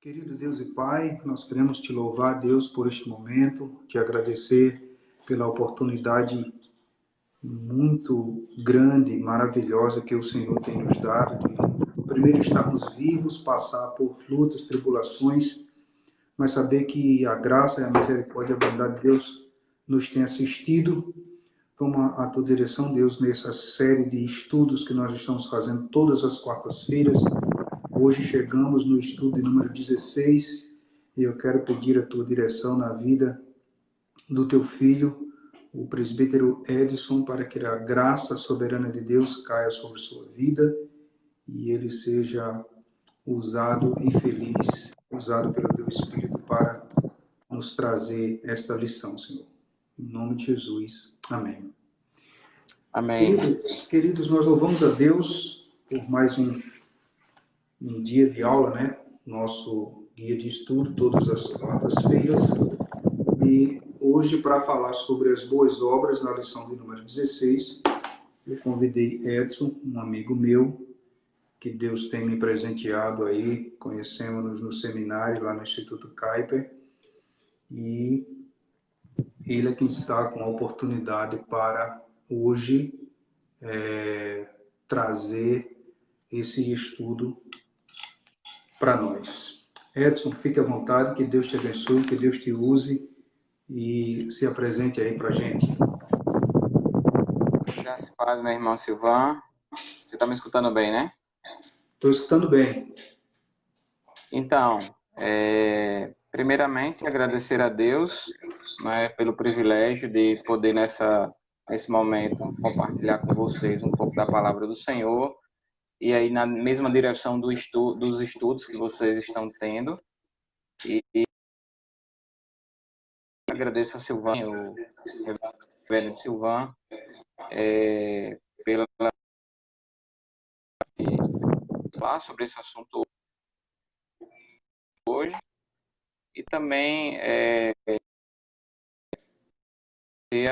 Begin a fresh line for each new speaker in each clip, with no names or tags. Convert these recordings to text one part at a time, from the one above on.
Querido Deus e Pai, nós queremos te louvar, Deus, por este momento, te agradecer pela oportunidade muito grande, maravilhosa que o Senhor tem nos dado de, primeiro, estarmos vivos, passar por lutas, tribulações, mas saber que a graça e a misericórdia e a bondade de Deus nos tem assistido. Toma a tua direção, Deus, nessa série de estudos que nós estamos fazendo todas as quartas-feiras. Hoje chegamos no estudo número 16 e eu quero pedir a tua direção na vida do teu filho, o presbítero Edson, para que a graça soberana de Deus caia sobre sua vida e ele seja usado e feliz, usado pelo teu Espírito para nos trazer esta lição, Senhor. Em nome de Jesus. Amém.
Amém.
Queridos, nós louvamos a Deus por mais um dia de aula, né? Nosso guia de estudo, todas as quartas-feiras. E hoje, para falar sobre as boas obras, na lição de número 16, eu convidei Edson, um amigo meu, que Deus tem me presenteado aí, conhecemos-nos no seminário lá no Instituto Kuyper, e ele é quem está com a oportunidade para hoje trazer esse estudo para nós. Edson, fique à vontade, que Deus te abençoe, que Deus te use e se apresente aí para a gente.
Graças a Deus, meu irmão Silvan. Você está me escutando bem, né?
Estou escutando bem.
Então, primeiramente, agradecer a Deus, né, pelo privilégio de poder, nesse momento, compartilhar com vocês um pouco da palavra do Senhor. E aí, na mesma direção dos estudos que vocês estão tendo. E agradeço a Silvan, o reverendo Silvan, pela falar sobre esse assunto hoje. E também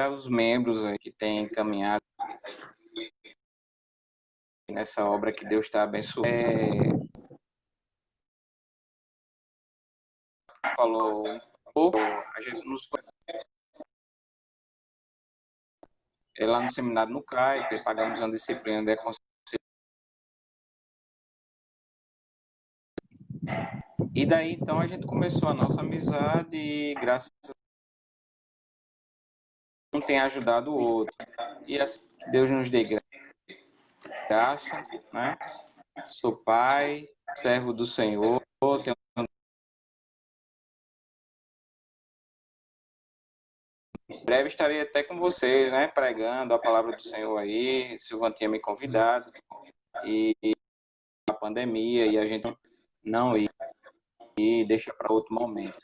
aos membros aí que têm caminhado nessa obra que Deus está abençoando. Falou um pouco, a gente nos lá no seminário no CAIP, pagamos uma disciplina de aconselhamento. E daí, então, a gente começou a nossa amizade e, graças a Deus, um tem ajudado o outro. E assim, Deus nos dê graça, né? Sou pai, servo do Senhor, tenho em breve estarei até com vocês, né? Pregando a palavra do Senhor aí. Silvan tinha me convidado e a pandemia e a gente não ia e deixa para outro momento.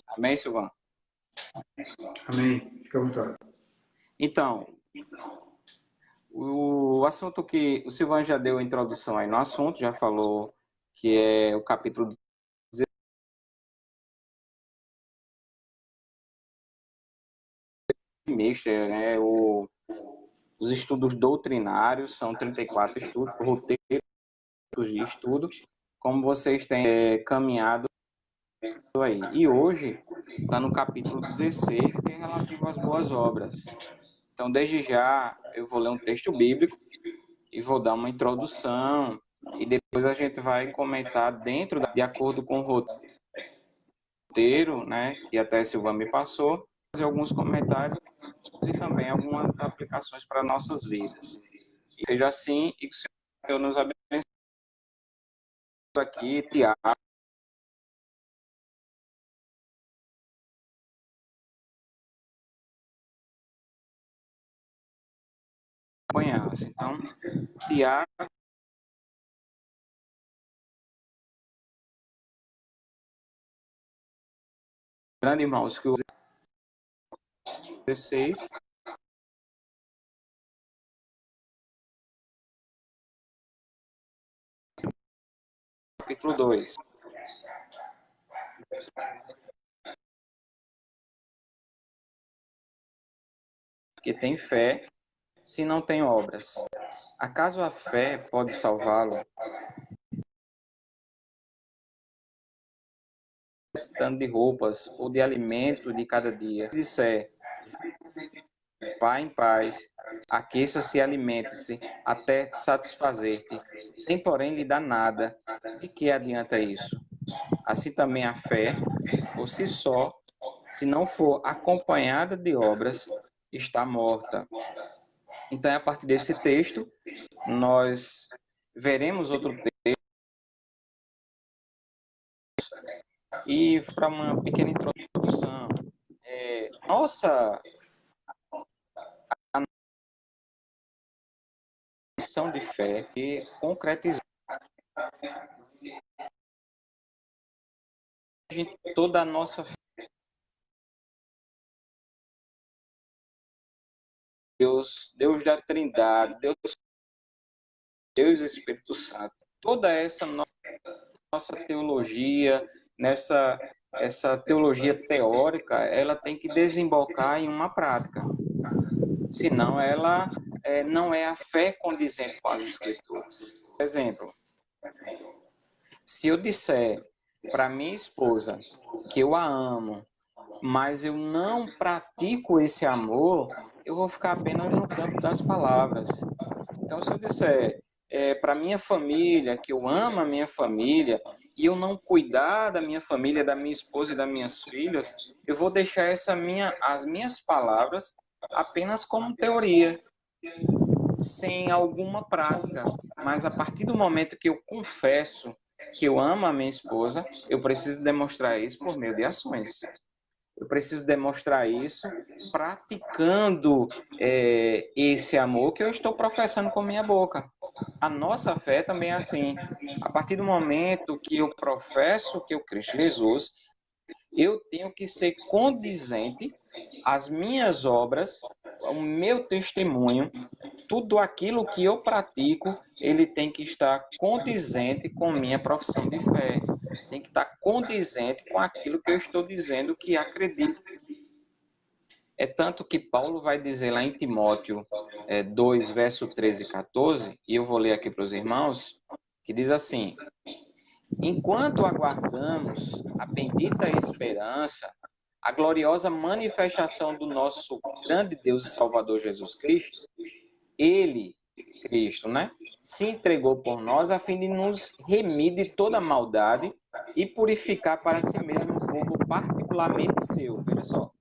Amém, Silvan?
Amém. Fica à vontade.
Então, o assunto que o Silvan já deu a introdução aí no assunto, já falou que é o capítulo 16, né? Os estudos doutrinários, são 34 estudos, roteiros de estudo, como vocês têm caminhado aí. E hoje está no capítulo 16, que é relativo às boas obras. Então, desde já, eu vou ler um texto bíblico e vou dar uma introdução e depois a gente vai comentar de acordo com o roteiro, né, que até a Silva me passou, fazer alguns comentários e também algumas aplicações para nossas vidas. Seja assim e que o Senhor nos abençoe. Aqui, Tiago. Então, Tiago, grande irmãos, que o 16, capítulo 2. Que tem fé se não tem obras? Acaso a fé pode salvá-lo? Estando de roupas ou de alimento de cada dia. Se disser, vá em paz, aqueça-se e alimente-se até satisfazer-te, sem porém lhe dar nada, de que adianta isso? Assim também a fé, por si só, se não for acompanhada de obras, está morta. Então, a partir desse texto, nós veremos outro texto e para uma pequena introdução. Nossa missão de fé é concretizar toda a nossa fé. Deus da Trindade, Deus Espírito Santo. Toda essa nossa teologia, essa teologia teórica, ela tem que desembocar em uma prática. Senão ela não é a fé condizente com as Escrituras. Por exemplo, se eu disser para minha esposa que eu a amo, mas eu não pratico esse amor, eu vou ficar apenas no campo das palavras. Então, se eu disser para minha família que eu amo a minha família e eu não cuidar da minha família, da minha esposa e das minhas filhas, eu vou deixar as minhas palavras apenas como teoria, sem alguma prática. Mas a partir do momento que eu confesso que eu amo a minha esposa, eu preciso demonstrar isso por meio de ações. Eu preciso demonstrar isso praticando esse amor que eu estou professando com minha boca. A nossa fé também é assim. A partir do momento que eu professo que eu Cristo Jesus, eu tenho que ser condizente às minhas obras, ao meu testemunho, tudo aquilo que eu pratico, ele tem que estar condizente com minha profissão de fé. Tem que estar condizente com aquilo que eu estou dizendo que acredito. É tanto que Paulo vai dizer lá em Timóteo 2, verso 13 e 14, e eu vou ler aqui para os irmãos, que diz assim: enquanto aguardamos a bendita esperança, a gloriosa manifestação do nosso grande Deus e Salvador Jesus Cristo, ele, Cristo, se entregou por nós a fim de nos remir de toda maldade e purificar para si mesmo um povo particularmente seu. Veja só,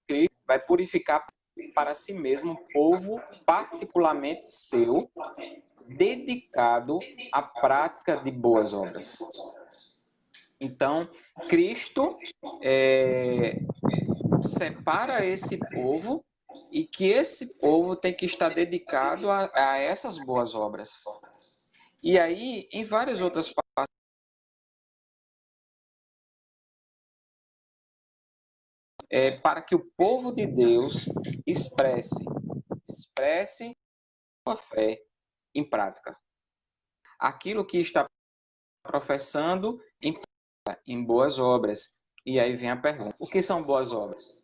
Cristo vai purificar para si mesmo um povo particularmente seu, dedicado à prática de boas obras. Então, Cristo separa esse povo e que esse povo tem que estar dedicado a essas boas obras. E aí, em várias outras partes, para que o povo de Deus expresse sua fé em prática. Aquilo que está professando em boas obras. E aí vem a pergunta: o que são boas obras?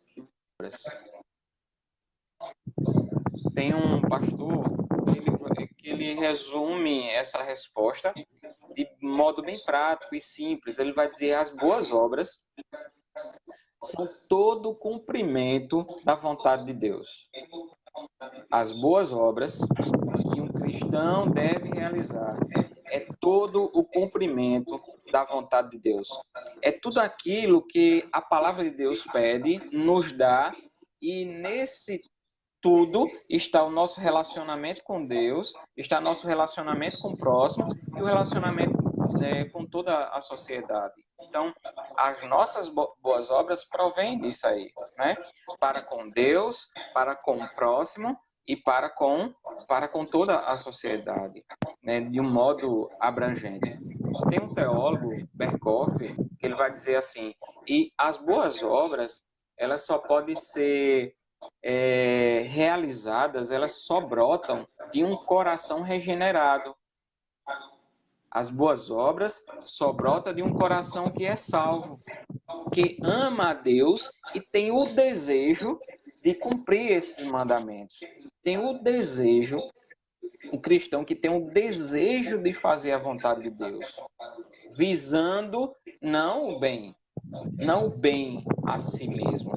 Tem um pastor que ele resume essa resposta de modo bem prático e simples. Ele vai dizer: as boas obras são todo o cumprimento da vontade de Deus. As boas obras que um cristão deve realizar é todo o cumprimento da vontade de Deus. É tudo aquilo que a palavra de Deus pede, nos dá, e nesse tudo está o nosso relacionamento com Deus, está o nosso relacionamento com o próximo e o relacionamento com toda a sociedade. Então, as nossas boas obras provêm disso aí, Para com Deus, para com o próximo e para com toda a sociedade, de um modo abrangente. Tem um teólogo, Berkhoff, que ele vai dizer assim: e as boas obras, elas só podem ser realizadas, elas só brotam de um coração regenerado. As boas obras só brotam de um coração que é salvo, que ama a Deus e tem o desejo de cumprir esses mandamentos. Tem o desejo, o cristão que tem o desejo de fazer a vontade de Deus, visando não o bem a si mesmo,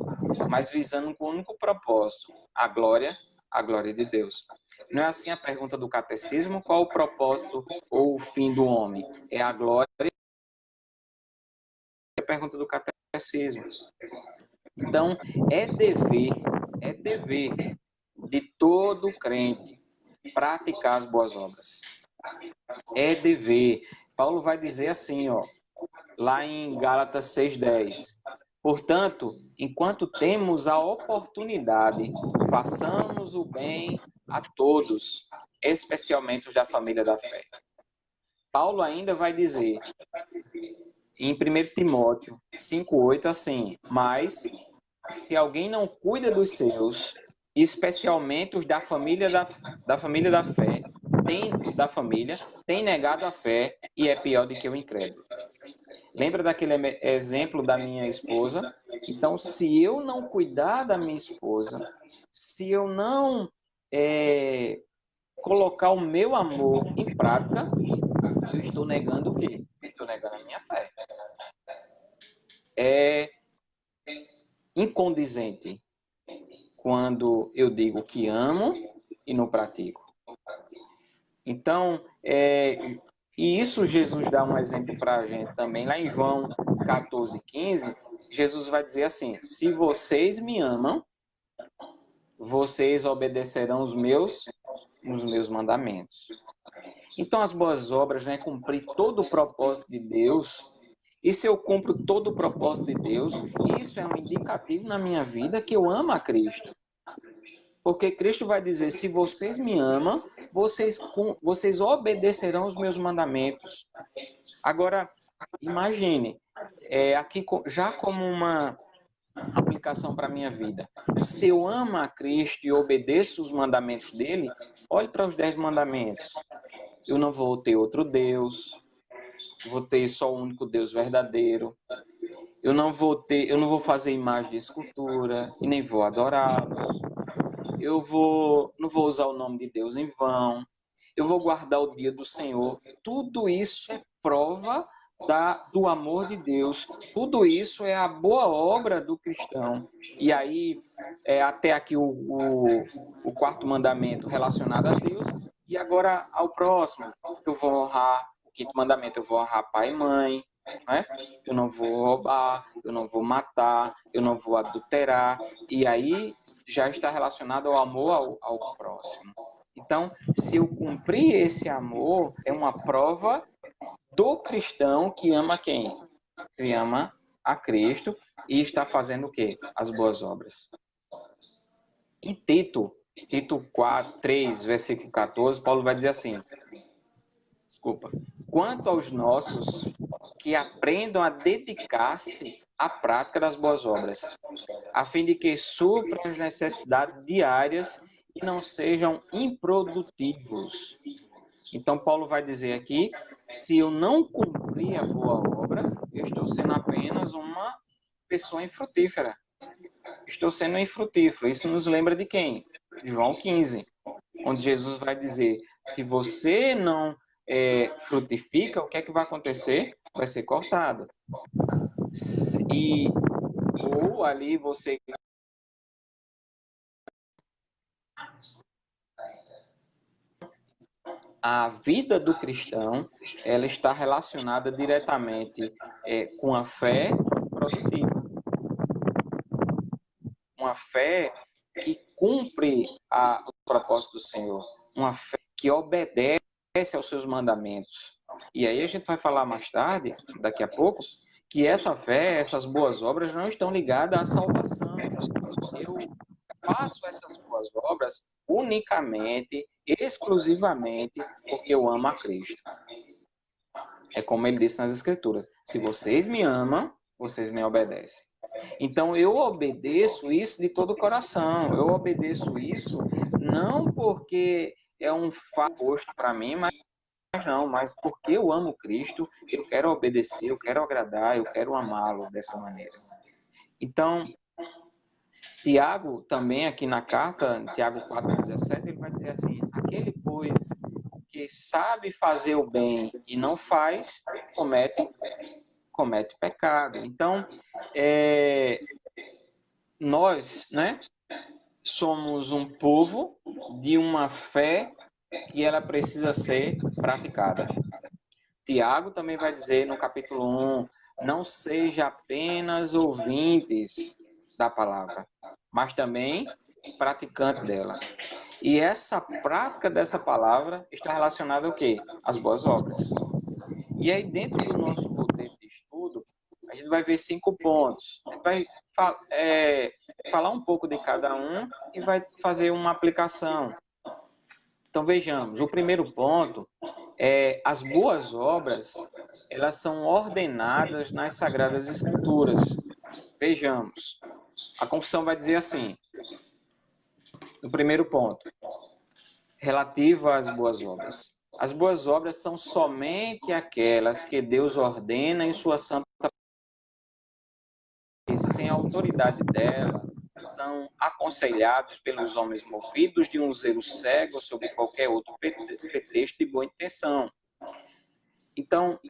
mas visando com o único propósito, a glória de Deus. Não é assim a pergunta do catecismo? Qual o propósito ou o fim do homem? É a glória? É a pergunta do catecismo. Então, é dever de todo crente praticar as boas obras. É dever. Paulo vai dizer assim, ó, lá em Gálatas 6:10. Portanto, enquanto temos a oportunidade, façamos o bem a todos, especialmente os da família da fé. Paulo ainda vai dizer, em 1 Timóteo 5:8, assim, mas se alguém não cuida dos seus, especialmente os da família da fé, tem negado a fé e é pior do que o incrédulo. Lembra daquele exemplo da minha esposa? Então, se eu não cuidar da minha esposa, se eu não colocar o meu amor em prática, eu estou negando o quê? Estou negando a minha fé. É incondizente quando eu digo que amo e não pratico. Então, e isso Jesus dá um exemplo para a gente também. Lá em João 14:15, Jesus vai dizer assim, se vocês me amam, vocês obedecerão os meus mandamentos. Então, as boas obras, né, cumprir todo o propósito de Deus. E se eu cumpro todo o propósito de Deus, isso é um indicativo na minha vida que eu amo a Cristo. Porque Cristo vai dizer, se vocês me amam, vocês obedecerão os meus mandamentos. Agora, imagine, aqui já como uma aplicação para a minha vida. Se eu amo a Cristo e obedeço os mandamentos dele, olhe para os 10 mandamentos. Eu não vou ter outro Deus, vou ter só o único Deus verdadeiro. Eu não vou fazer imagem de escultura e nem vou adorá-los. Não vou usar o nome de Deus em vão. Eu vou guardar o dia do Senhor. Tudo isso é prova do amor de Deus. Tudo isso é a boa obra do cristão. E aí, até aqui o quarto mandamento relacionado a Deus. E agora ao próximo. Eu vou honrar, o quinto mandamento, eu vou honrar pai e mãe. Né? Eu não vou roubar, eu não vou matar, eu não vou adulterar. E aí já está relacionado ao amor ao próximo. Então, se eu cumprir esse amor, é uma prova do cristão que ama quem? Que ama a Cristo e está fazendo o quê? As boas obras. Em Tito 3, versículo 14, Paulo vai dizer assim, quanto aos nossos, que aprendam a dedicar-se à prática das boas obras, a fim de que supram as necessidades diárias e não sejam improdutivos. Então, Paulo vai dizer aqui, se eu não cumprir a boa obra, eu estou sendo apenas uma pessoa infrutífera. Estou sendo infrutífero. Isso nos lembra de quem? João 15, onde Jesus vai dizer, se você não frutifica, o que é que vai acontecer? Vai ser cortado. Ou ali você... A vida do cristão, ela está relacionada diretamente com a fé produtiva. Uma fé que cumpre o propósito do Senhor. Uma fé que obedece aos seus mandamentos. E aí a gente vai falar mais tarde, daqui a pouco, que essa fé, essas boas obras não estão ligadas à salvação. Eu faço essas boas obras unicamente, exclusivamente, porque eu amo a Cristo. É como ele disse nas Escrituras, se vocês me amam, vocês me obedecem. Então eu obedeço isso de todo o coração, eu obedeço isso não porque é um fato para mim, mas porque eu amo Cristo, eu quero obedecer, eu quero agradar, eu quero amá-lo dessa maneira. Então, Tiago, também aqui na carta, Tiago 4,17, ele vai dizer assim: aquele, pois, que sabe fazer o bem e não faz, comete pecado. Então, nós, né, somos um povo de uma fé que ela precisa ser praticada. Tiago também vai dizer no capítulo 1, não seja apenas ouvintes da palavra, mas também praticante dela. E essa prática dessa palavra está relacionada ao quê? Às boas obras. E aí, dentro do nosso roteiro de estudo, a gente vai ver 5 pontos. A gente vai falar um pouco de cada um e vai fazer uma aplicação. Então, vejamos. O primeiro ponto é as boas obras, elas são ordenadas nas Sagradas Escrituras. Vejamos. A confissão vai dizer assim, no primeiro ponto, relativo às boas obras. As boas obras são somente aquelas que Deus ordena em sua santa e sem a autoridade dela, são aconselhados pelos homens movidos de um zelo cego ou sobre qualquer outro pretexto de boa intenção. Então,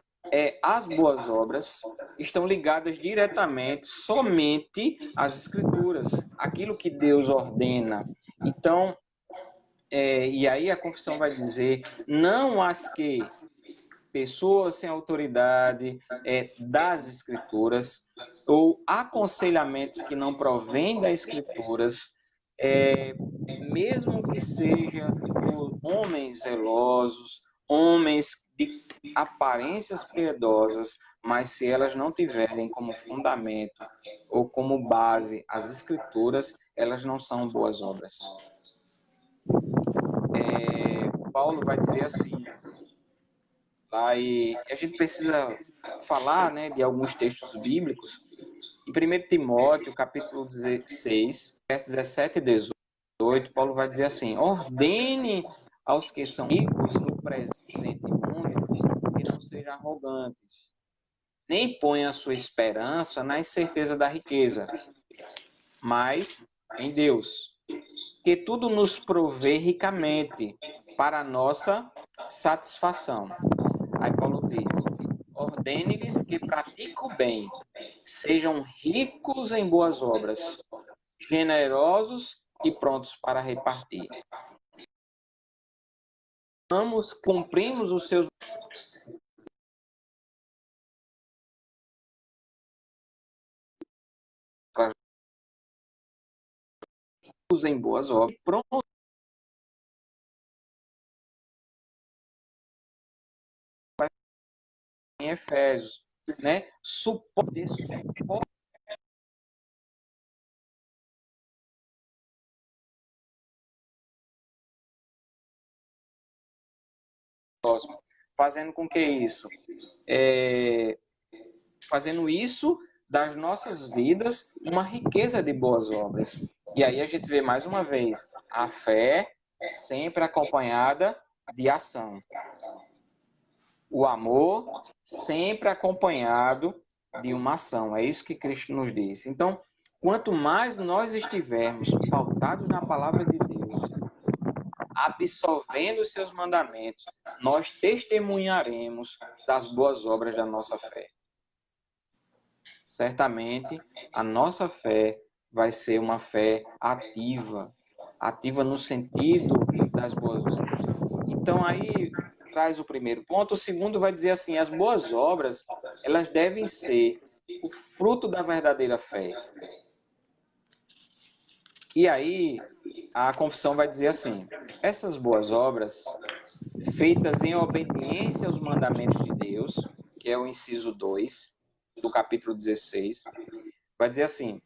as boas obras estão ligadas diretamente, somente às Escrituras, aquilo que Deus ordena. Então, e aí a confissão vai dizer, não as que pessoas sem autoridade das Escrituras ou aconselhamentos que não provêm das Escrituras, mesmo que seja por homens zelosos, homens de aparências piedosas, mas se elas não tiverem como fundamento ou como base as Escrituras, elas não são boas obras. Paulo vai dizer assim, e a gente precisa falar, né, de alguns textos bíblicos. Em 1 Timóteo, capítulo 16, versos 17 e 18, Paulo vai dizer assim, ordene aos que são ricos no presente mundo que não sejam arrogantes, nem ponham a sua esperança na incerteza da riqueza, mas em Deus, que tudo nos provê ricamente para a nossa satisfação. Aí Paulo diz, ordene-lhes que pratiquem o bem, sejam ricos em boas obras, generosos e prontos para repartir. Cumprimos os seus em boas obras, prontos em Efésios, né? Suporte próximo. Fazendo com que isso? Fazendo isso das nossas vidas uma riqueza de boas obras. E aí a gente vê mais uma vez a fé sempre acompanhada de ação. O amor sempre acompanhado de uma ação. É isso que Cristo nos diz. Então, quanto mais nós estivermos pautados na palavra de Deus, absorvendo os seus mandamentos, nós testemunharemos das boas obras da nossa fé. Certamente, a nossa fé vai ser uma fé ativa, ativa no sentido das boas obras. Então, aí traz o primeiro ponto. O segundo vai dizer assim, as boas obras, elas devem ser o fruto da verdadeira fé. E aí, a confissão vai dizer assim, essas boas obras, feitas em obediência aos mandamentos de Deus, que é o inciso 2, do capítulo 16, vai dizer assim,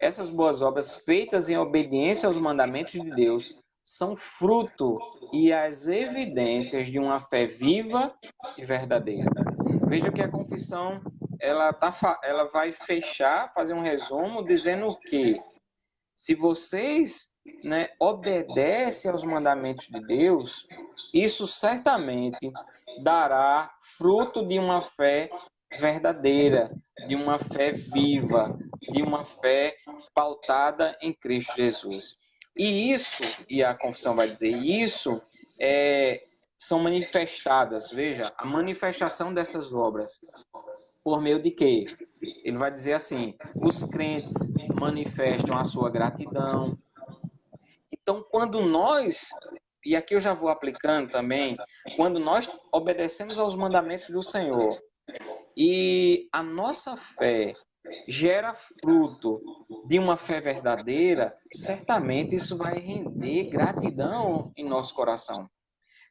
essas boas obras feitas em obediência aos mandamentos de Deus são fruto e as evidências de uma fé viva e verdadeira. Veja que a confissão ela vai fechar, fazer um resumo, dizendo que se vocês obedecem aos mandamentos de Deus, isso certamente dará fruto de uma fé verdadeira, de uma fé viva, de uma fé pautada em Cristo Jesus. E isso, e a confissão vai dizer, isso são manifestadas, veja, a manifestação dessas obras, por meio de quê? Ele vai dizer assim, os crentes manifestam a sua gratidão. Então, quando nós, e aqui eu já vou aplicando também, quando nós obedecemos aos mandamentos do Senhor e a nossa fé gera fruto de uma fé verdadeira, certamente isso vai render gratidão em nosso coração.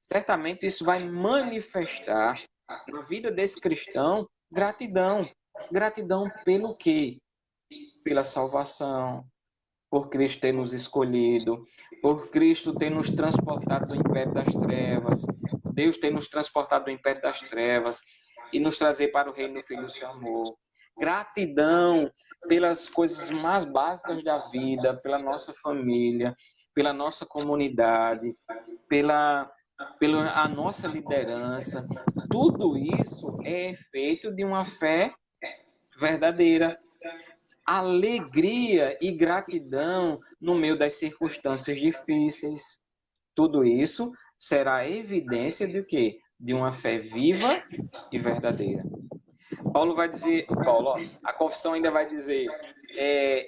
Certamente isso vai manifestar na vida desse cristão gratidão. Gratidão pelo quê? Pela salvação, por Cristo ter nos escolhido, por Cristo ter nos transportado do império das trevas, Deus ter nos transportado do império das trevas e nos trazer para o reino do Filho do seu amor. Gratidão pelas coisas mais básicas da vida, pela nossa família, pela nossa comunidade, pela a nossa liderança. Tudo isso é efeito de uma fé verdadeira. Alegria e gratidão no meio das circunstâncias difíceis. Tudo isso será evidência de quê? De uma fé viva e verdadeira. Paulo vai dizer, a confissão ainda vai dizer,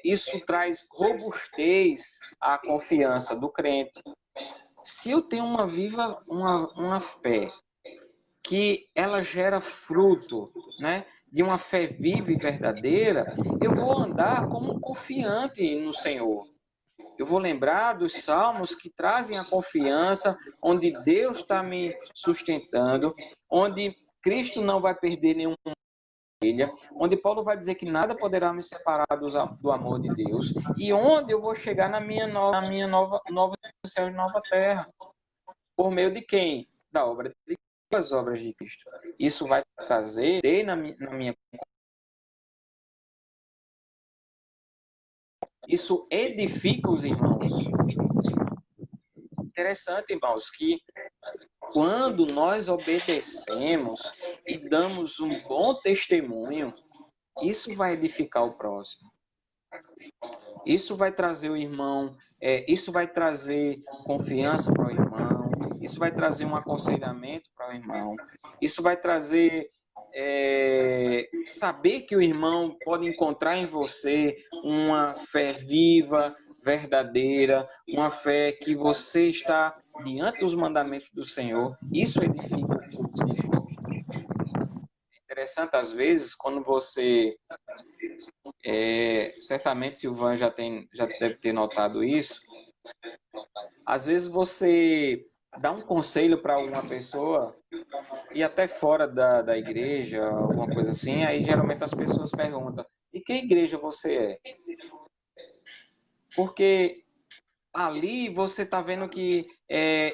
isso traz robustez à confiança do crente. Se eu tenho uma fé que ela gera fruto, né, de uma fé viva e verdadeira, eu vou andar como confiante no Senhor. Eu vou lembrar dos salmos que trazem a confiança, onde Deus está me sustentando, onde Cristo não vai perder nenhuma ovelha, onde Paulo vai dizer que nada poderá me separar do amor de Deus, e onde eu vou chegar na minha nova céu e nova terra. Por meio de quem? Da obra de as obras de Cristo. Isso vai trazer na minha. Isso edifica os irmãos. Interessante, irmãos, que quando nós obedecemos e damos um bom testemunho, isso vai edificar o próximo. Isso vai trazer o irmão, isso vai trazer confiança para o irmão, isso vai trazer um aconselhamento para o irmão, isso vai trazer saber que o irmão pode encontrar em você uma fé viva, verdadeira, uma fé que você está diante dos mandamentos do Senhor. Isso edifica o corpo de Cristo. É interessante, às vezes, quando você... certamente Silvan já deve ter notado isso. Às vezes você dá um conselho para uma pessoa e até fora da igreja, alguma coisa assim, aí geralmente as pessoas perguntam: e que igreja você é? Porque ali você está vendo que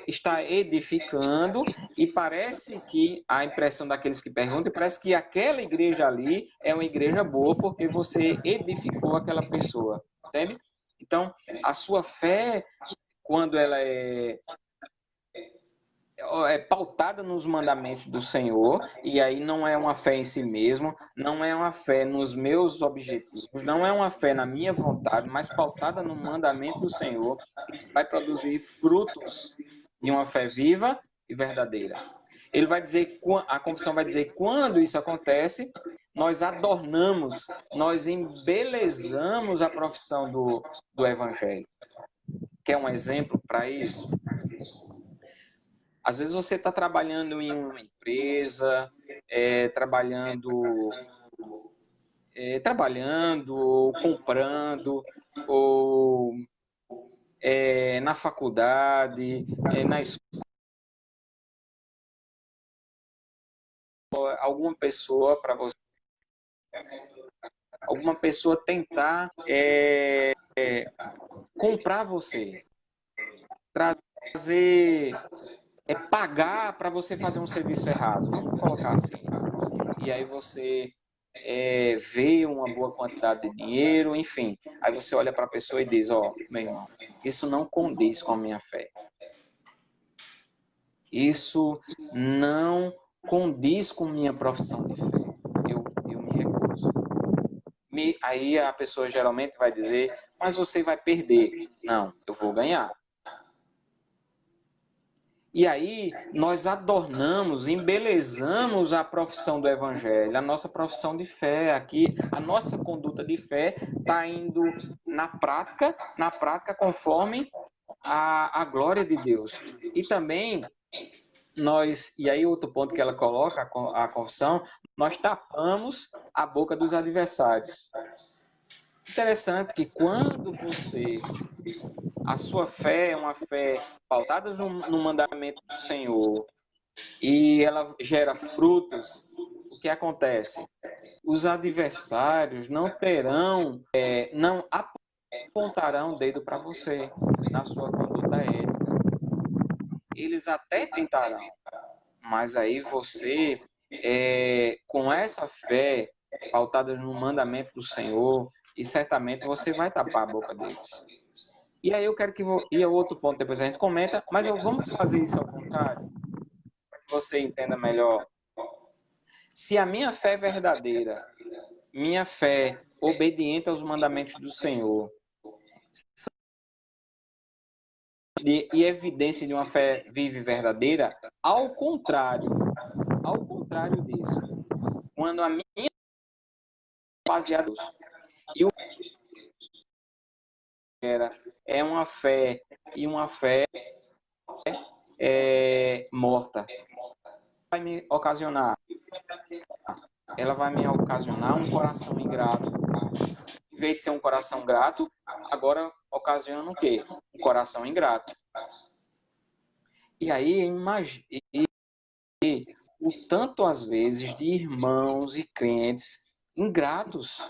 está edificando e parece que a impressão daqueles que perguntam, parece que aquela igreja ali é uma igreja boa porque você edificou aquela pessoa, entende? Então, a sua fé, quando ela é pautada nos mandamentos do Senhor, e aí não é uma fé em si mesmo, não é uma fé nos meus objetivos, não é uma fé na minha vontade, mas pautada no mandamento do Senhor, vai produzir frutos de uma fé viva e verdadeira. Ele vai dizer, a confissão vai dizer, quando isso acontece, nós adornamos, nós embelezamos a profissão do Evangelho. Quer um exemplo para isso? Às vezes você está trabalhando em uma empresa, trabalhando, comprando, ou na faculdade, na escola, alguma pessoa para você, alguma pessoa tentar comprar você, trazer, pagar para você fazer um serviço errado, vamos colocar assim. E aí você vê uma boa quantidade de dinheiro, enfim. Aí você olha para a pessoa e diz: ó, meu irmão, isso não condiz com a minha fé. Isso não condiz com minha profissão de fé. Eu me recuso. Aí a pessoa geralmente vai dizer, mas você vai perder. Não, eu vou ganhar. E aí nós adornamos, embelezamos a profissão do Evangelho, a nossa profissão de fé. Aqui, a nossa conduta de fé está indo na prática conforme a glória de Deus. E também e aí outro ponto que ela coloca, a confissão, nós tapamos a boca dos adversários. Interessante que quando a sua fé é uma fé pautada no mandamento do Senhor e ela gera frutos, o que acontece? Os adversários não não apontarão o dedo para você na sua conduta ética. Eles até tentarão, mas aí você, com essa fé pautada no mandamento do Senhor, e certamente você vai tapar a boca deles. E aí eu quero que e outro ponto depois a gente comenta, mas vamos fazer isso ao contrário, para que você entenda melhor. Se a minha fé é verdadeira, minha fé obediente aos mandamentos do Senhor, e evidência de uma fé viva e verdadeira, ao contrário disso, quando a minha baseada e o é uma fé morta, ela vai me ocasionar um coração ingrato. Em vez de ser um coração grato, agora ocasiona o quê? Um coração ingrato. E aí imagine o tanto às vezes de irmãos e crentes ingratos,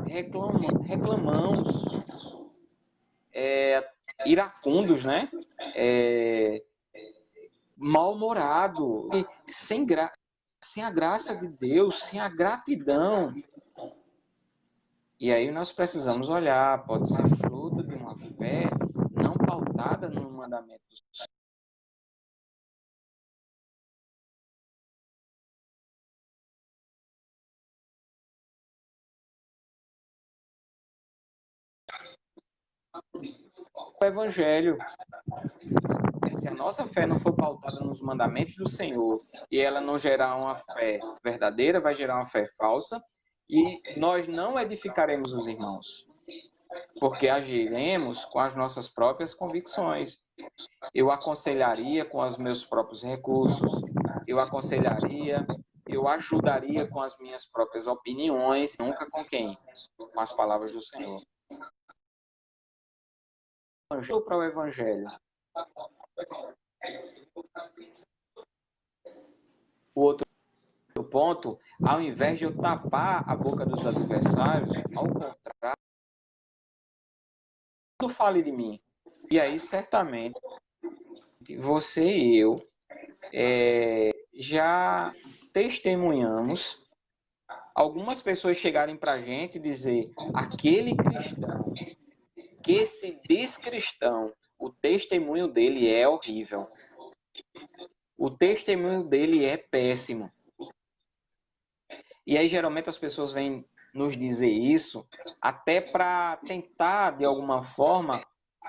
reclamamos, iracundos, né? Mal-humorado, sem a graça de Deus, sem a gratidão. E aí nós precisamos olhar, pode ser fruto de uma fé não pautada no mandamento do Senhor. O Evangelho, se a nossa fé não for pautada nos mandamentos do Senhor e ela não gerar uma fé verdadeira, vai gerar uma fé falsa e nós não edificaremos os irmãos, porque agiremos com as nossas próprias convicções. Eu aconselharia com os meus próprios recursos, eu ajudaria com as minhas próprias opiniões, nunca com quem? Com as palavras do Senhor. Para o Evangelho. O outro ponto, ao invés de eu tapar a boca dos adversários, ao contrário, tudo fale de mim. E aí, certamente, você e eu já testemunhamos algumas pessoas chegarem para a gente e dizer, aquele cristão, que esse descristão, o testemunho dele é horrível. O testemunho dele é péssimo. E aí, geralmente, as pessoas vêm nos dizer isso até para tentar, de alguma forma,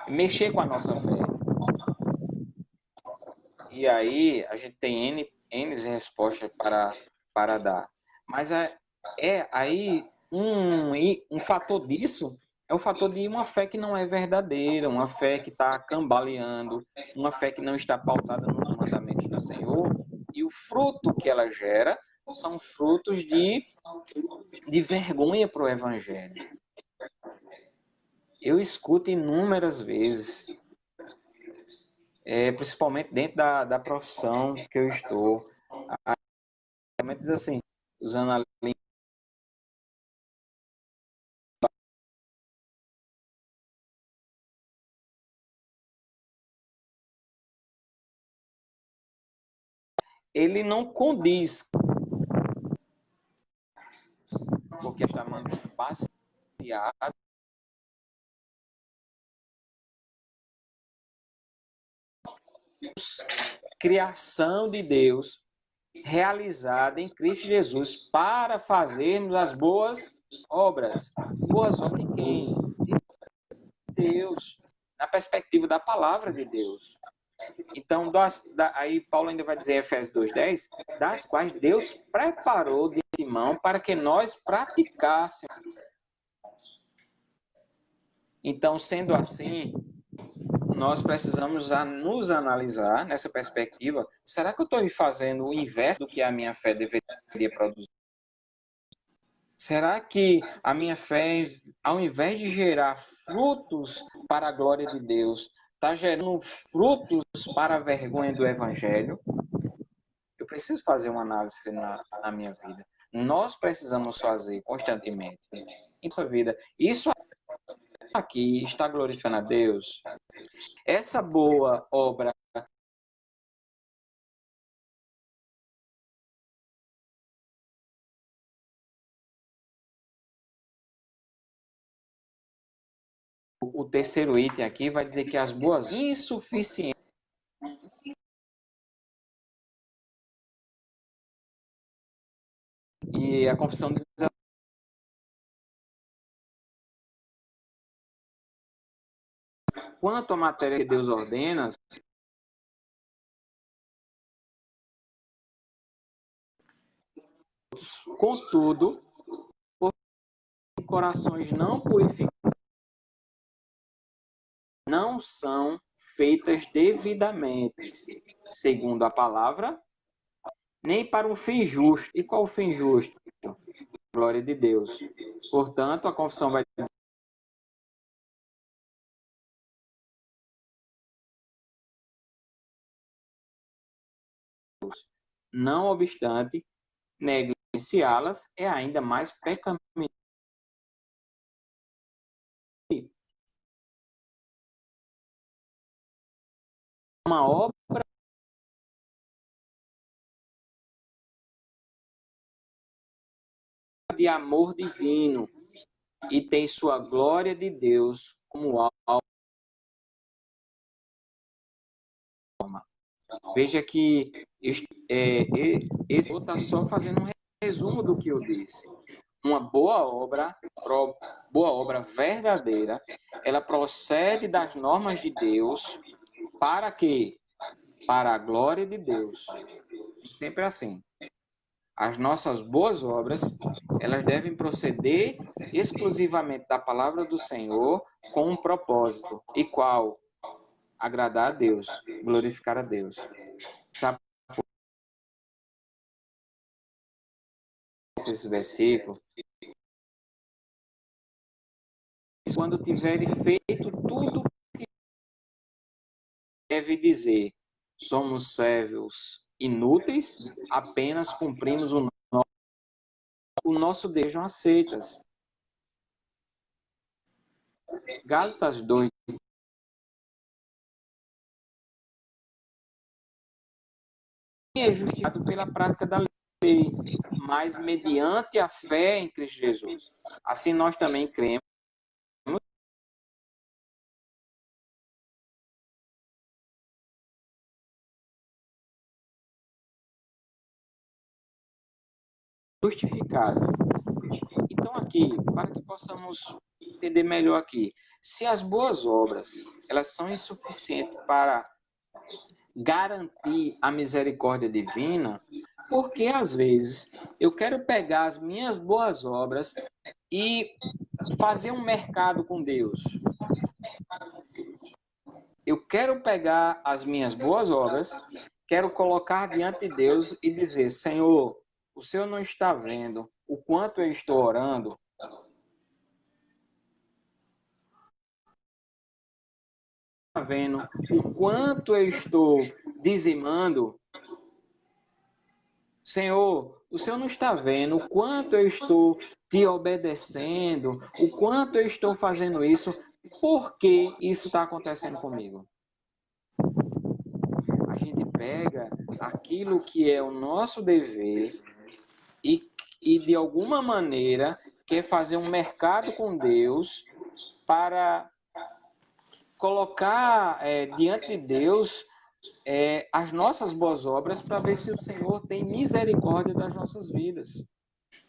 mexer com a nossa fé. E aí, a gente tem N respostas para dar. Mas aí um fator disso é o fator de uma fé que não é verdadeira, uma fé que está cambaleando, uma fé que não está pautada nos mandamentos do Senhor. E o fruto que ela gera são frutos de vergonha para o Evangelho. Eu escuto inúmeras vezes, principalmente dentro da profissão que eu estou, diz assim, usando a língua, ele não condiz, porque está baseado criação de Deus realizada em Cristo Jesus para fazermos as boas obras. Boas obras de quem? De Deus, na perspectiva da palavra de Deus. Então, aí Paulo ainda vai dizer em Efésios 2:10, das quais Deus preparou de antemão para que nós praticássemos. Então, sendo assim, nós precisamos nos analisar nessa perspectiva. Será que eu estou fazendo o inverso do que a minha fé deveria produzir? Será que a minha fé, ao invés de gerar frutos para a glória de Deus, está gerando frutos para a vergonha do Evangelho? Eu preciso fazer uma análise na minha vida. Nós precisamos fazer constantemente em nossa vida. Isso aqui está glorificando a Deus? Essa boa obra o terceiro item aqui vai dizer que as boas insuficientes. E a confissão diz quanto à matéria que Deus ordena, contudo, por corações não purificados, não são feitas devidamente, segundo a palavra, nem para um fim justo. E qual o fim justo? Glória de Deus. Portanto, a confissão vai não obstante, negligenciá-las é ainda mais pecaminoso. Uma obra de amor divino e tem sua glória de Deus como alma. Veja que esse está só fazendo um resumo do que eu disse. Uma boa obra verdadeira, ela procede das normas de Deus para quê? Para a glória de Deus. Sempre assim. As nossas boas obras, elas devem proceder exclusivamente da palavra do Senhor com um propósito. E qual? Agradar a Deus, glorificar a Deus. Sabe esses versículos? Quando tiverem feito tudo o que deve dizer, somos servos inúteis, apenas cumprimos o nosso desejo aceitas. Gálatas 2. É justificado pela prática da lei, mas mediante a fé em Cristo Jesus. Assim nós também cremos justificado. Então aqui, para que possamos entender melhor aqui, se as boas obras, elas são insuficientes para garantir a misericórdia divina, porque às vezes eu quero pegar as minhas boas obras e fazer um mercado com Deus. Eu quero pegar as minhas boas obras, quero colocar diante de Deus e dizer, Senhor, o Senhor não está vendo o quanto eu estou orando? Está vendo o quanto eu estou dizimando? Senhor, o Senhor não está vendo o quanto eu estou te obedecendo, o quanto eu estou fazendo isso? Por que isso está acontecendo comigo? A gente pega aquilo que é o nosso dever e de alguma maneira quer fazer um mercado com Deus para colocar diante de Deus as nossas boas obras para ver se o Senhor tem misericórdia das nossas vidas.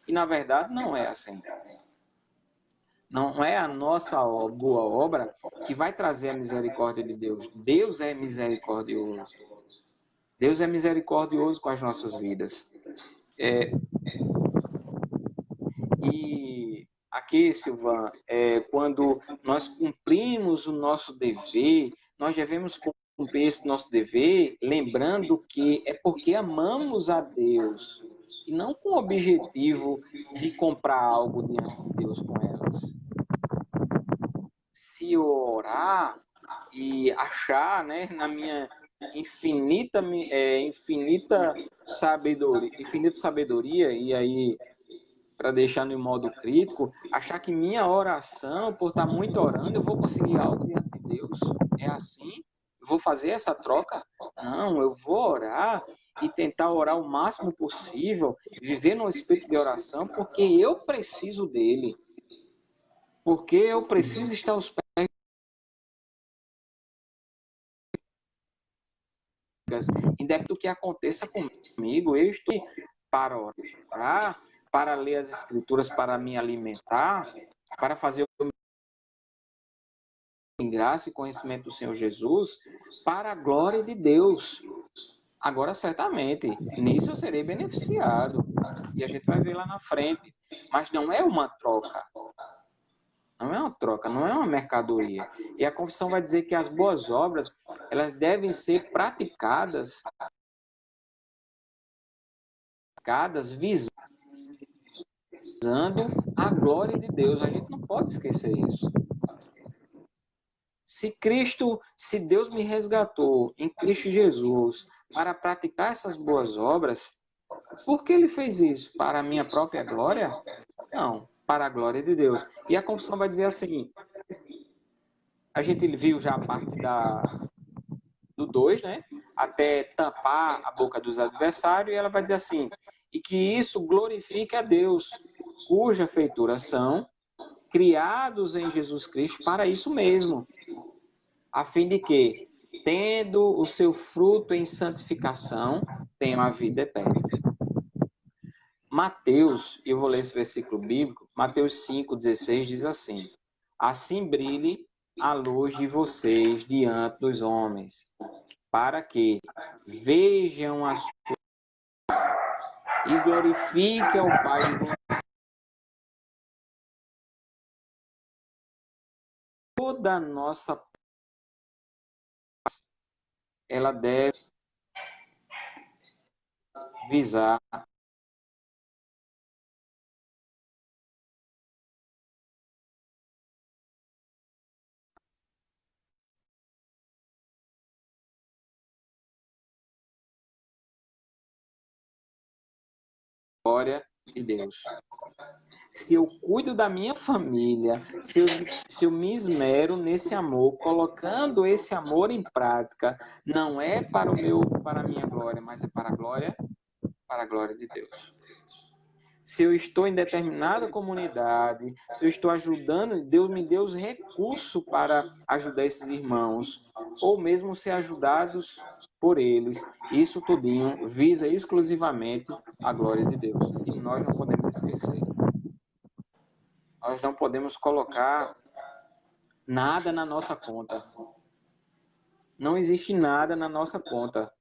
E, na verdade, não é assim. Não é a nossa boa obra que vai trazer a misericórdia de Deus. Deus é misericordioso. Deus é misericordioso com as nossas vidas. E aqui, Silvan, quando nós cumprimos o nosso dever, nós devemos cumprir esse nosso dever, lembrando que é porque amamos a Deus e não com o objetivo de comprar algo diante de Deus com elas. Se eu orar e achar, né, na minha infinita sabedoria, e aí, para deixar no modo crítico, achar que minha oração, por estar muito orando, eu vou conseguir algo diante de Deus. É assim? Eu vou fazer essa troca? Não, eu vou orar e tentar orar o máximo possível, viver no espírito de oração, porque eu preciso dele. Porque eu preciso estar aos pés, independente do que aconteça comigo, eu estou para orar, para ler as escrituras, para me alimentar, para fazer o em graça e conhecimento do Senhor Jesus, para a glória de Deus. Agora, certamente, nisso eu serei beneficiado. E a gente vai ver lá na frente. Mas não é uma troca. Não é uma troca, não é uma mercadoria. E a confissão vai dizer que as boas obras, elas devem ser praticadas visando a glória de Deus. A gente não pode esquecer isso. Se Deus me resgatou em Cristo Jesus para praticar essas boas obras, por que ele fez isso? Para a minha própria glória? Não, para a glória de Deus. E a confissão vai dizer assim, a gente viu já a parte do 2, né? Até tampar a boca dos adversários, e ela vai dizer assim, e que isso glorifique a Deus, cuja feitura são criados em Jesus Cristo para isso mesmo, a fim de que, tendo o seu fruto em santificação, tenham a vida eterna. Mateus, eu vou ler esse versículo bíblico, Mateus 5,16 diz assim, assim brilhe a luz de vocês diante dos homens, para que vejam as suas e glorifiquem ao Pai de vocês. Toda a nossa ela deve visar a glória de Deus. Se eu cuido da minha família, se eu me esmero nesse amor, colocando esse amor em prática, não é para a minha glória, mas é para a glória de Deus. Se eu estou em determinada comunidade, se eu estou ajudando, Deus me deu os recursos para ajudar esses irmãos, ou mesmo ser ajudados por eles. Isso tudinho visa exclusivamente a glória de Deus. E nós não podemos esquecer. Nós não podemos colocar nada na nossa conta. Não existe nada na nossa conta.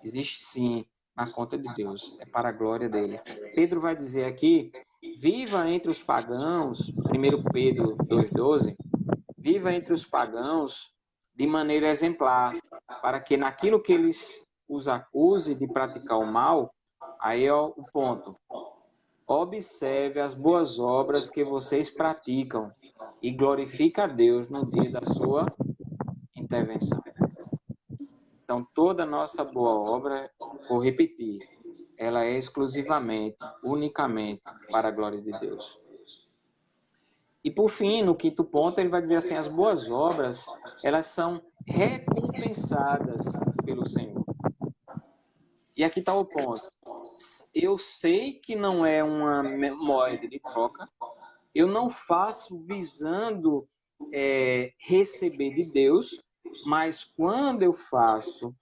Existe sim na conta de Deus. É para a glória dele. Pedro vai dizer aqui, viva entre os pagãos, 1 Pedro 2,12, viva entre os pagãos de maneira exemplar, para que naquilo que eles os acuse de praticar o mal, aí é o ponto. Observe as boas obras que vocês praticam e glorifique a Deus no dia da sua intervenção. Então, toda nossa boa obra, vou repetir, ela é exclusivamente, unicamente para a glória de Deus. E por fim, no quinto ponto, ele vai dizer assim, as boas obras, elas são recompensadas pelo Senhor. E aqui está o ponto. Eu sei que não é uma moeda de troca, eu não faço visando receber de Deus, mas quando eu faço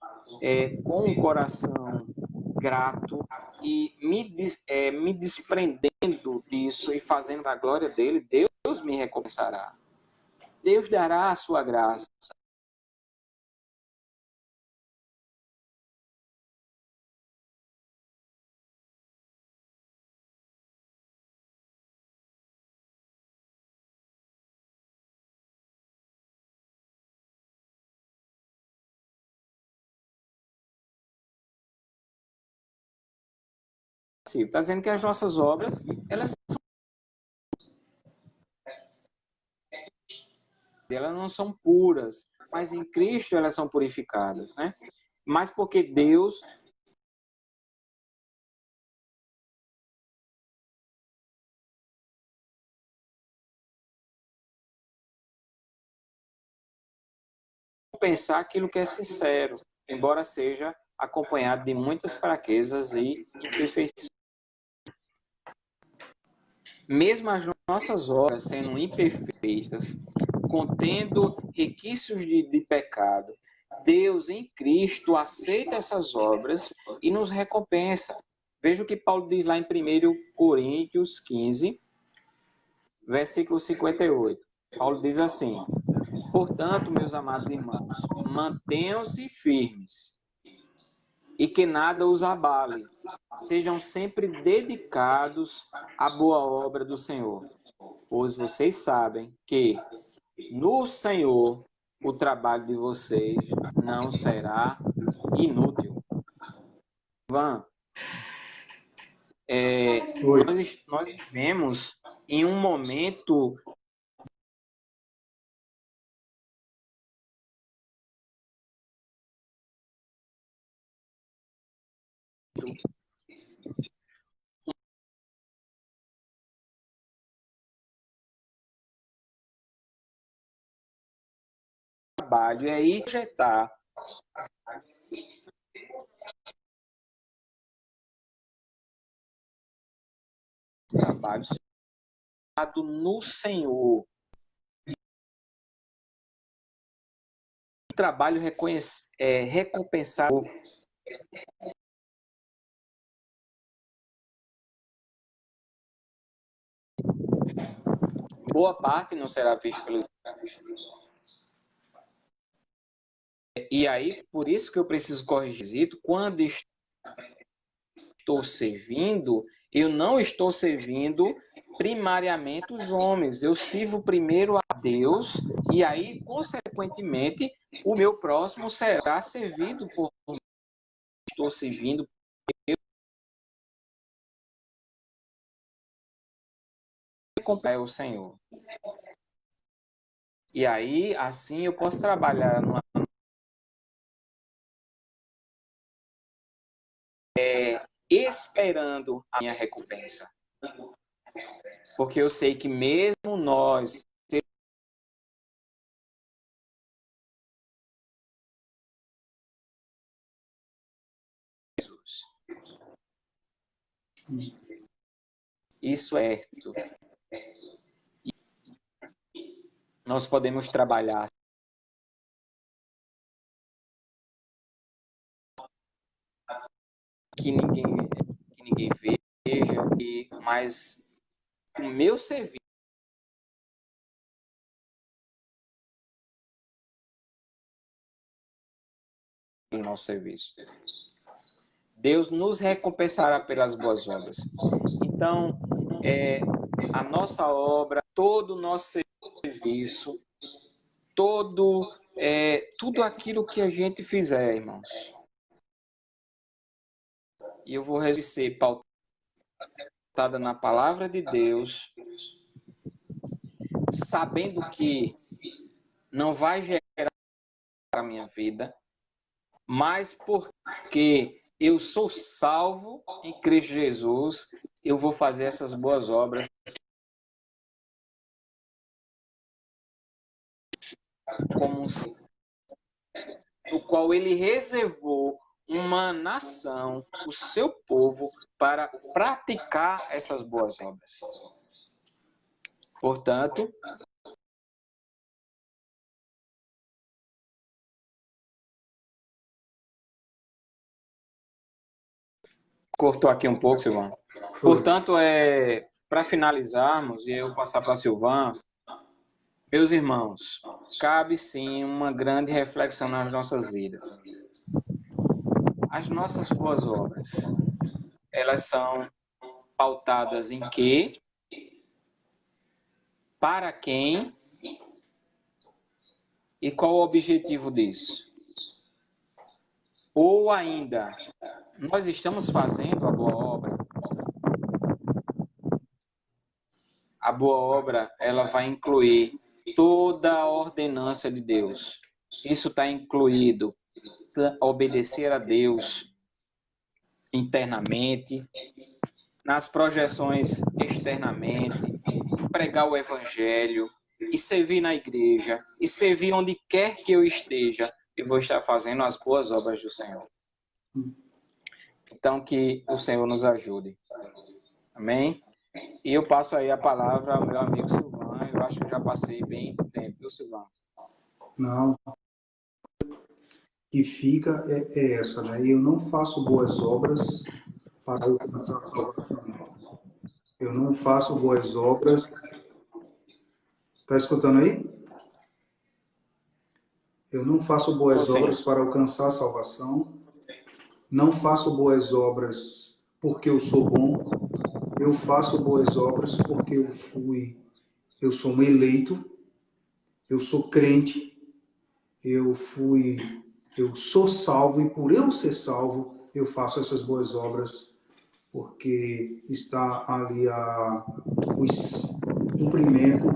com um coração grato e me desprendendo disso e fazendo a glória dele, Deus me recompensará. Deus dará a sua graça. Está dizendo que as nossas obras, elas não são puras, mas em Cristo elas são purificadas, né? Mas porque Deus pensar aquilo que é sincero, embora seja acompanhado de muitas fraquezas e imperfeições. Mesmo as nossas obras sendo imperfeitas, contendo requisitos de pecado, Deus em Cristo aceita essas obras e nos recompensa. Veja o que Paulo diz lá em 1 Coríntios 15, versículo 58. Paulo diz assim: portanto, meus amados irmãos, mantenham-se firmes e que nada os abale. Sejam sempre dedicados à boa obra do Senhor, pois vocês sabem que no Senhor o trabalho de vocês não será inútil. Ivan, nós vivemos em um momento trabalho é ir projetar trabalhos no Senhor. Trabalho recompensado. Boa parte não será visto pelo. E aí, por isso que eu preciso corrigir, quando estou servindo, eu não estou servindo primariamente os homens, eu sirvo primeiro a Deus e aí, consequentemente, o meu próximo será servido por mim. Estou servindo é o Senhor. E aí, assim, eu posso trabalhar esperando a minha recompensa. Porque eu sei que mesmo nós Jesus. Isso é certo. Nós podemos trabalhar que ninguém veja, mas o meu serviço o nosso serviço. Deus nos recompensará pelas boas obras. Então, a nossa obra, todo o nosso serviço, tudo aquilo que a gente fizer, irmãos. E eu vou ser pautada na palavra de Deus, sabendo que não vai gerar a minha vida, mas porque eu sou salvo em Cristo Jesus, eu vou fazer essas boas obras como no qual ele reservou uma nação, o seu povo, para praticar essas boas obras. Portanto, Cortou aqui um pouco, Silvão.
Foi.
Portanto, para finalizarmos, e eu passar para Silvão, meus irmãos, cabe sim uma grande reflexão nas nossas vidas. As nossas boas obras, elas são pautadas em quê? Para quem? E qual o objetivo disso? Ou ainda, nós estamos fazendo a boa obra? A boa obra, ela vai incluir toda a ordenança de Deus. Isso está incluído obedecer a Deus internamente, nas projeções externamente, pregar o evangelho e servir na igreja e servir onde quer que eu esteja, eu vou estar fazendo as boas obras do Senhor. Então, que o Senhor nos ajude. Amém? E eu passo aí a palavra ao meu amigo Silvão. Eu acho que eu já passei bem do tempo, viu, Silvão?
Não, que fica é essa, né? Eu não faço boas obras para alcançar a salvação. Eu não faço boas obras. Está escutando aí? Eu não faço boas obras para alcançar a salvação. Não faço boas obras porque eu sou bom. Eu faço boas obras porque eu sou um eleito. Eu sou crente. Eu sou salvo e por eu ser salvo, eu faço essas boas obras porque está ali o cumprimento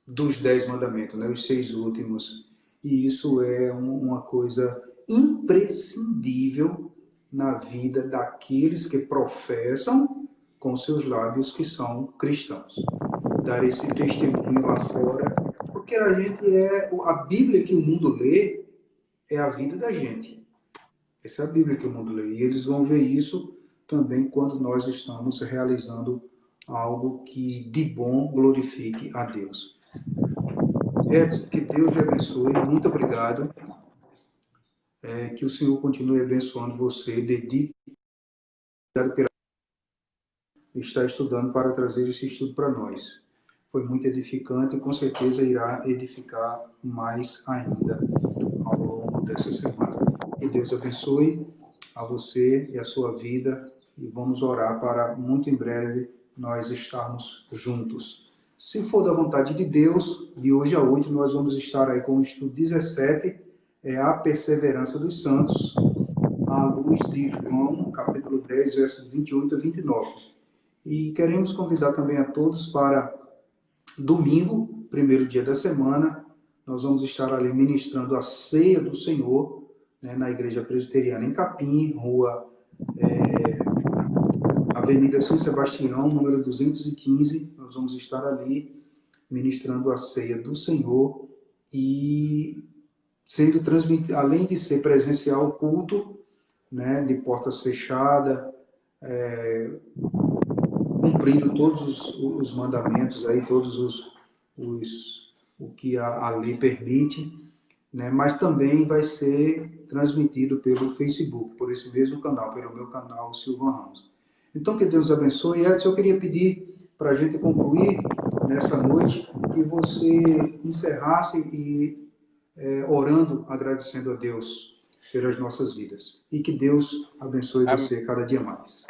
dos 10 mandamentos, né? Os 6 últimos. E isso é uma coisa imprescindível na vida daqueles que professam com seus lábios que são cristãos. Dar esse testemunho lá fora, porque a Bíblia que o mundo lê é a vida da gente. Essa é a Bíblia que o mundo lê. E eles vão ver isso também quando nós estamos realizando algo que de bom glorifique a Deus. Edson, que Deus lhe abençoe. Muito obrigado. Que o Senhor continue abençoando você. Dedique pela estar estudando para trazer esse estudo para nós. Foi muito edificante e com certeza irá edificar mais ainda ao longo dessa semana. Que Deus abençoe a você e a sua vida e vamos orar para muito em breve nós estarmos juntos. Se for da vontade de Deus, de hoje a 8 nós vamos estar aí com o estudo 17, a perseverança dos santos, à luz de João, capítulo 10, versos 28 a 29. E queremos convidar também a todos para domingo, primeiro dia da semana, nós vamos estar ali ministrando a ceia do Senhor, né, na Igreja Presbiteriana em Capim, rua Avenida São Sebastião, número 215. Nós vamos estar ali ministrando a ceia do Senhor e sendo transmitido, além de ser presencial o culto, né, de portas fechadas, cumprindo todos os mandamentos aí, o que a lei permite, né? Mas também vai ser transmitido pelo Facebook, por esse mesmo canal, pelo meu canal Silvan Ramos. Então, que Deus abençoe. Edson, eu queria pedir para a gente concluir nessa noite que você encerrasse e orando, agradecendo a Deus pelas nossas vidas. E que Deus abençoe você cada dia mais.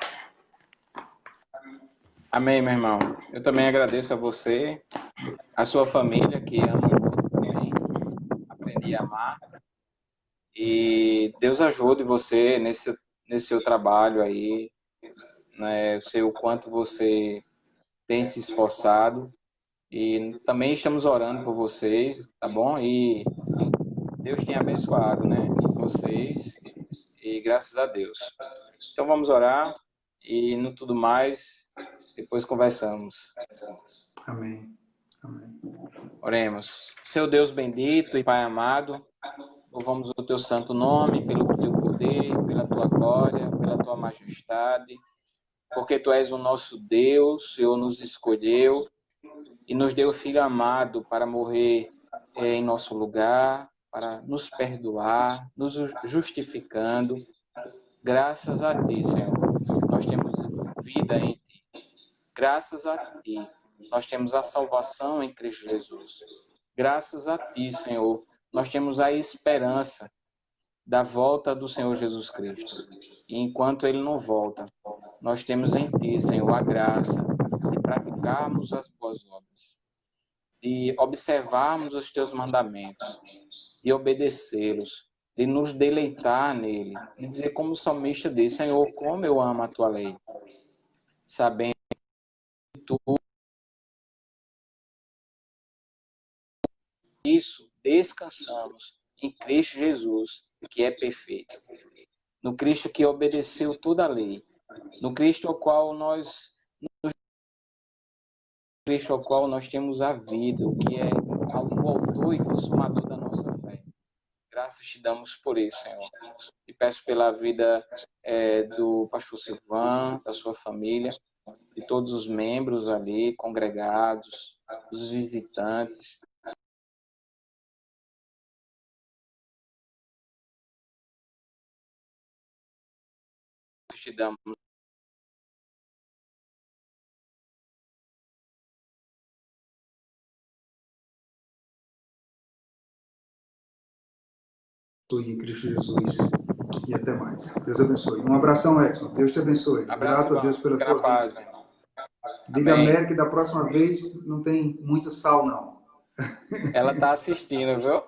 Amém, meu irmão. Eu também agradeço a você, a sua família, que ama muito também. Aprendi a amar. E Deus ajude você nesse seu trabalho aí, né? Eu sei o quanto você tem se esforçado. E também estamos orando por vocês, tá bom? E Deus tem abençoado, né? Vocês. E graças a Deus. Então vamos orar. E no tudo mais, depois conversamos.
Amém. Amém.
Oremos. Seu Deus bendito e Pai amado, louvamos o teu santo nome pelo teu poder, pela tua glória, pela tua majestade, porque tu és o nosso Deus, o Senhor nos escolheu e nos deu o Filho amado para morrer em nosso lugar, para nos perdoar, nos justificando Graças a Ti, Senhor, nós temos vida em Ti. Graças a Ti, nós temos a salvação em Cristo Jesus. Graças a Ti, Senhor, nós temos a esperança da volta do Senhor Jesus Cristo. E enquanto Ele não volta, nós temos em Ti, Senhor, a graça de praticarmos as boas obras, de observarmos os Teus mandamentos, de obedecê-los, de nos deleitar nele, de dizer como o salmista diz, Senhor, como eu amo a Tua lei, sabendo que Tu isso descansamos em Cristo Jesus, que é perfeito. No Cristo que obedeceu toda a lei. No Cristo ao qual nós temos a vida, o que é o autor e consumador da nossa fé. Graças te damos por isso, Senhor. Te peço pela vida do pastor Silvan, da sua família, de todos os membros ali, congregados, os visitantes. Te damos
em Cristo Jesus. E até mais. Deus abençoe. Um abração, Edson. Deus te abençoe.
Abraço,
Grato a Deus pela tua
paz,
vida.
irmão.
Diga a
Amém.
Mary que da próxima vez não tem muito sal, não.
Ela está assistindo, viu?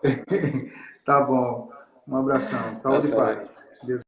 Tá bom. Um abração. Saúde e paz. Deus